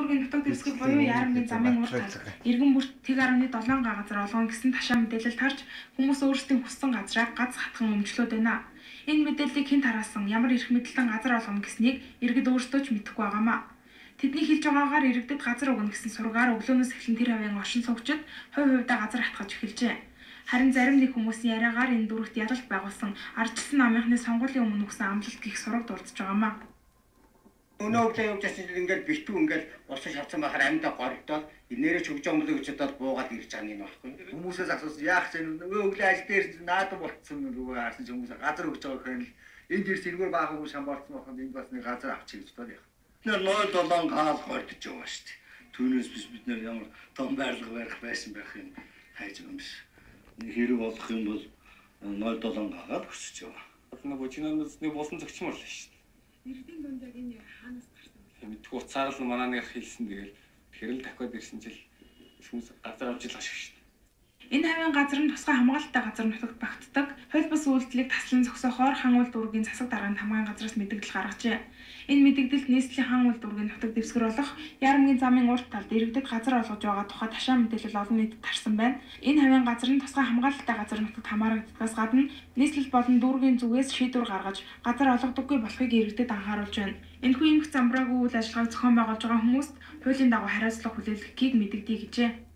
дүүргийн нутаг дэвсгэр буюу Яарамгийн замын урд талд иргэн бүрт 1.7 га газар олгоно гэсэн ташаа мэдээлэл тарж хүмүүс өөрсдийн хүссэн газраа гац хатхан өмчлөөд байна. Энэ мэдээллийг хэн тараасан, ямар эрх мэдэлтэн газар олгоно гэснийг иргэд өөрсдөө ч мэдэхгүй байгаамаа. Тэдний хэлж байгаагаар иргэдэд газар өгнө гэсэн сургаар өглөөнөөс эхлэн тэр хавийн оршин суугчид хувь-хувьдаа газар хатгаж эхэлжээ. Харин зарим нэг хүмүүсийн яриагаар энэ дүрэгт ялалт байгуулсан ардчилсан намынхны сонгуулийн өмнө өгсөн амлалт гих сураг дурдж байгаамаа. Өнөө өглөө явж байсан чинь ингээд битүү ингээд урсаж хавцсан байхаар амьдаа горигдоод нэрээ чөгж омлог гэж бодоод буугаад ирж байгаа юм байхгүй. Хүмүүсээс асуусан яах гэж өглөө ажил дээр наадам болцсон нөгөө харсан ч хүмүүс газар өгч байгаа гэхээр энд дэр сэргээр баахан хүмүүс хамбарцсан байхад энд бас нэг газар авчих гэж бодоод яах. Нэр 0-7 гаал гордож байгаа шүү дээ. Түүнээс биш бид нэр ямар том байрлал барих байсан байх юм хайж байгаа юм биш. Хэрэг болох юм бол 0-7 гаал өсөж байгаа. Нөгөө чинаанаас нэг болсон зөгчмөр л шүү дээ. Иргэдийн дунд яг энэ хаанаас гарсан бэ? Мэдгүй уцаар л манай нэг хэлсэн тэгэл тэр л дахиад ирсэн чил хүмүүс газар авч илгааш шүү дээ. Энэ хавийн газар нь тусгай хамгаалалттай газар нутагт багтдаг. Хууль бус үйлдэлийг таслан зогсоохоор хан уул дүүргийн засаг дарганы хамгаалсан газраас мэдээлэл гаргажээ. Энэ мэдээлэлд нийслэлийн хан уул дүүргийн нутаг дэвсгэр болох Яарамгийн замын урд талд иргэдэд газар олгож байгаа тухай ташаа мэдээлэл олон нийтэд тарсан байна. Энэ хавийн газар нь тусгай хамгаалалттай газар нутагт хамаарагддагаас гадна нийслэл болон дүүргийн зүгээс шийдвэр гаргаж газар олгодоггүй болохыг иргэдэд анхааруулж байна. Энэхүү эмх замбраагүй үйл ажиллагааг зохион байгуулж байгаа хүмүүст хуулийн дагуу хариуцлага хүлээлгэхийг мэдэгдэе гэжээ.